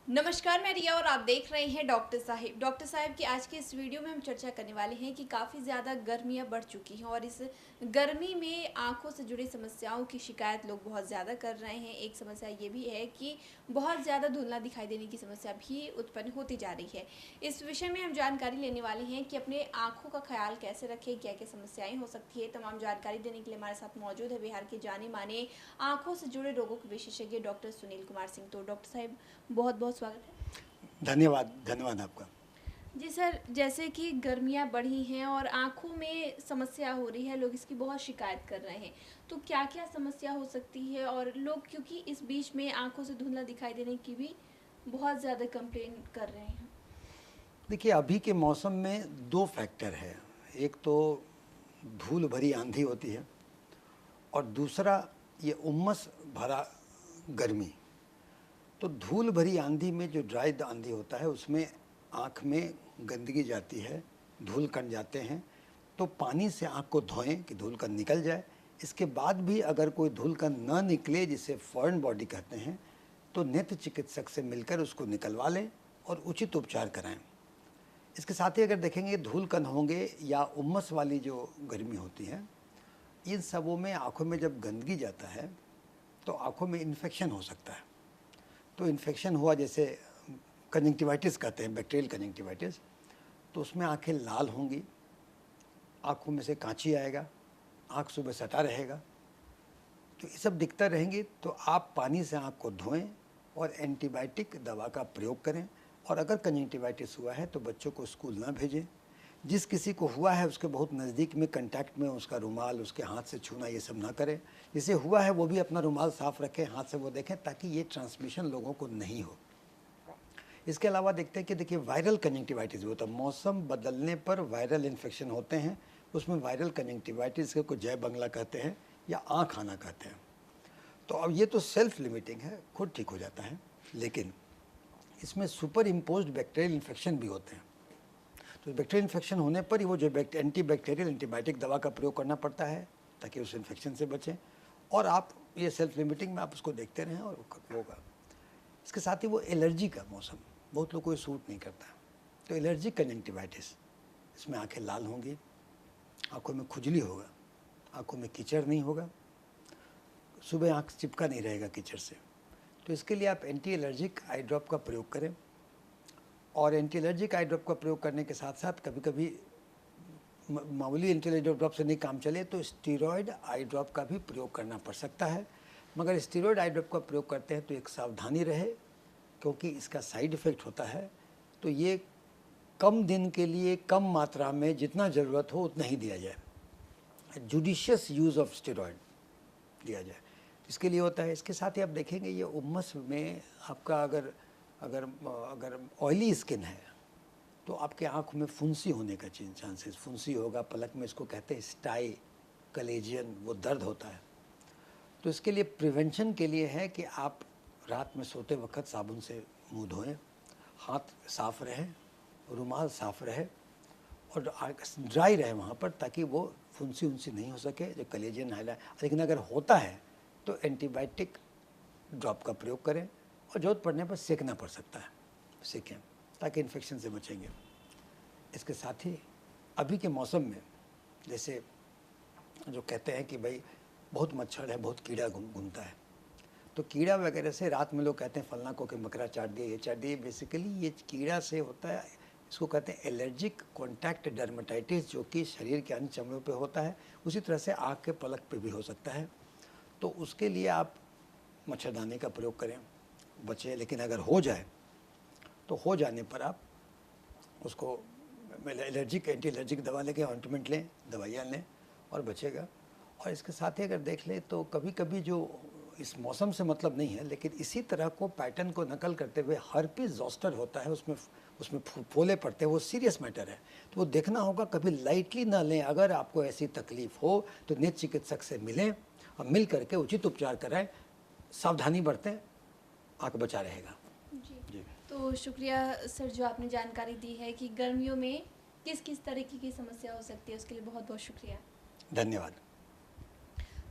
नमस्कार, मैं रिया और आप देख रहे हैं डॉक्टर साहिब। डॉक्टर साहिब की आज के इस वीडियो में हम चर्चा करने वाले हैं कि काफ़ी ज़्यादा गर्मियाँ बढ़ चुकी हैं और इस गर्मी में आँखों से जुड़ी समस्याओं की शिकायत लोग बहुत ज़्यादा कर रहे हैं। एक समस्या ये भी है कि बहुत ज़्यादा धुंधला दिखाई देने की समस्या भी उत्पन्न होती जा रही है। इस विषय में हम जानकारी लेने वाले हैं कि अपने आँखों का ख्याल कैसे रखें, क्या-क्या समस्याएँ हो सकती है। तमाम जानकारी देने के लिए हमारे साथ मौजूद है बिहार के जाने-माने आँखों से जुड़े रोगों के विशेषज्ञ डॉक्टर सुनील कुमार सिंह। तो डॉक्टर साहिब, बहुत-बहुत स्वागत है। धन्यवाद, धन्यवाद आपका। जी सर, जैसे कि गर्मियाँ बढ़ी हैं और आँखों में समस्या हो रही है, लोग इसकी बहुत शिकायत कर रहे हैं। तो क्या-क्या समस्या हो सकती है? और लोग क्योंकि इस बीच में आँखों से धुंधला दिखाई देने की भी बहुत ज़्यादा कंप्लेंट कर रहे हैं। देखिए, अभी के मौसम में 2 फैक्टर है। एक तो धूल भरी आंधी होती है और दूसरा ये उमस भरा गर्मी। तो धूल भरी आंधी में जो ड्राई आंधी होता है उसमें आँख में गंदगी जाती है, धूल कण जाते हैं। तो पानी से आँख को धोएं कि धूल कण निकल जाए। इसके बाद भी अगर कोई धूल कण न निकले, जिसे फॉरेन बॉडी कहते हैं, तो नेत्र चिकित्सक से मिलकर उसको निकलवा लें और उचित उपचार कराएं। इसके साथ ही अगर देखेंगे धूल कण होंगे या उमस वाली जो गर्मी होती है, इन सबों में आँखों में जब गंदगी जाता है तो आँखों में इन्फेक्शन हो सकता है। तो इन्फेक्शन हुआ, जैसे कंजंक्टिवाइटिस कहते हैं, बैक्टीरियल कंजंक्टिवाइटिस, तो उसमें आँखें लाल होंगी, आँखों में से कांची आएगा, आँख सुबह सटा रहेगा। तो ये सब दिखता रहेंगे तो आप पानी से आँख को धोएं और एंटीबायोटिक दवा का प्रयोग करें। और अगर कंजंक्टिवाइटिस हुआ है तो बच्चों को स्कूल ना भेजें। जिस किसी को हुआ है उसके बहुत नज़दीक में कांटेक्ट में उसका रुमाल, उसके हाथ से छूना, ये सब ना करें। जिसे हुआ है वो भी अपना रुमाल साफ़ रखें, हाथ से वो देखें, ताकि ये ट्रांसमिशन लोगों को नहीं हो। इसके अलावा देखते हैं कि देखिए वायरल कंजंक्टिवाइटिस भी होता है। मौसम बदलने पर वायरल इन्फेक्शन होते हैं, उसमें वायरल कंजंक्टिवाइटिस को जय बंगला कहते हैं या आँख आना कहते हैं। तो अब ये तो सेल्फ लिमिटिंग है, खुद ठीक हो जाता है, लेकिन इसमें सुपर इम्पोज्ड बैक्टीरियल इन्फेक्शन भी होते हैं। तो बैक्टीरियल इन्फेक्शन होने पर ही वो जो एंटी बैक्टीरियल एंटीबायोटिक दवा का प्रयोग करना पड़ता है ताकि उस इन्फेक्शन से बचें। और आप ये सेल्फ लिमिटिंग में आप उसको देखते रहें और होगा। इसके साथ ही वो एलर्जी का मौसम बहुत लोगों को सूट नहीं करता। तो एलर्जिक कंजंक्टिवाइटिस, इसमें आंखें लाल होंगी, आंखों में खुजली होगा, आंखों में कीचड़ नहीं होगा, सुबह आंख चिपका नहीं रहेगा कीचड़ से। तो इसके लिए आप एंटी एलर्जिक आई ड्रॉप का प्रयोग करें। और एंटी एलर्जिक आई ड्रॉप का प्रयोग करने के साथ साथ कभी कभी मामूली एंटी एलर्जिक ड्रॉप से नहीं काम चले तो स्टीरॉयड आई ड्रॉप का भी प्रयोग करना पड़ सकता है। मगर स्टीरॉयड आई ड्रॉप का प्रयोग करते हैं तो एक सावधानी रहे, क्योंकि इसका साइड इफ़ेक्ट होता है। तो ये कम दिन के लिए कम मात्रा में जितना ज़रूरत हो उतना ही दिया जाए। जुडिशियस यूज़ ऑफ स्टेरॉयड दिया जाए, इसके लिए होता है। इसके साथ ही आप देखेंगे ये उमस में आपका अगर अगर अगर ऑयली स्किन है तो आपके आँख में फुंसी होने का चांसेस, फुंसी होगा पलक में, इसको कहते हैं स्टाई कलेजियन, वो दर्द होता है। तो इसके लिए प्रिवेंशन के लिए है कि आप रात में सोते वक्त साबुन से मुंह धोएं, हाथ साफ़ रहे, रुमाल साफ़ रहे और ड्राई रहे वहाँ पर, ताकि वो फुंसी उनसी नहीं हो सके, जो कलेजियन हाइला। लेकिन अगर होता है तो एंटीबायोटिक ड्रॉप का प्रयोग करें और ज़रूरत पड़ने पर सेकना पड़ सकता है, सेकें, ताकि इन्फेक्शन से बचेंगे। इसके साथ ही अभी के मौसम में जैसे जो कहते हैं कि भाई बहुत मच्छर है, बहुत कीड़ा घूमता है, तो कीड़ा वगैरह से रात में लोग कहते हैं फलना को कि मकरा चाट दिए, ये चाट दिए। बेसिकली ये कीड़ा से होता है, इसको कहते हैं एलर्जिक कॉन्टैक्ट डर्मेटाइटिस, जो कि शरीर के अन्य चमड़ों पे होता है। उसी तरह से आँख के पलक पे भी हो सकता है। तो उसके लिए आप मच्छरदानी का प्रयोग करें, बचे। लेकिन अगर हो जाए तो हो जाने पर आप उसको एलर्जिक एंटी एलर्जिक दवा लेके ऑइंटमेंट लें, दवाइयाँ लें और बचेगा। और इसके साथ ही अगर देख लें तो कभी कभी जो इस मौसम से मतलब नहीं है, लेकिन इसी तरह को पैटर्न को नकल करते हुए हर्पिस ज़ोस्टर होता है, उसमें उसमें फोले पड़ते हैं, वो सीरियस मैटर है। तो वो देखना होगा, कभी लाइटली ना लें। अगर आपको ऐसी तकलीफ़ हो तो नेत्र चिकित्सक से मिलें और मिल करके उचित उपचार कराएं, सावधानी बरतें, आँख बचा रहेगा। जी। तो शुक्रिया सर, जो आपने जानकारी दी है कि गर्मियों में किस किस तरीके की समस्या हो सकती है, उसके लिए बहुत बहुत शुक्रिया। धन्यवाद।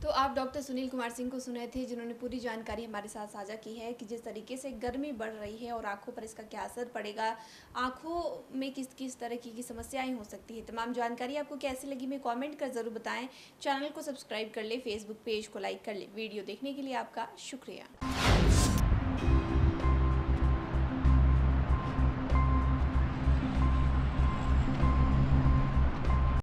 तो आप डॉक्टर सुनील कुमार सिंह को सुने थे, जिन्होंने पूरी जानकारी हमारे साथ साझा की है कि जिस तरीके से गर्मी बढ़ रही है और आंखों पर इसका क्या असर पड़ेगा, आंखों में किस किस तरह की समस्याएं हो सकती है। तमाम जानकारी आपको कैसी लगी मैं कमेंट कर ज़रूर बताएं। चैनल को सब्सक्राइब कर ले, फेसबुक पेज को लाइक कर ले। वीडियो देखने के लिए आपका शुक्रिया।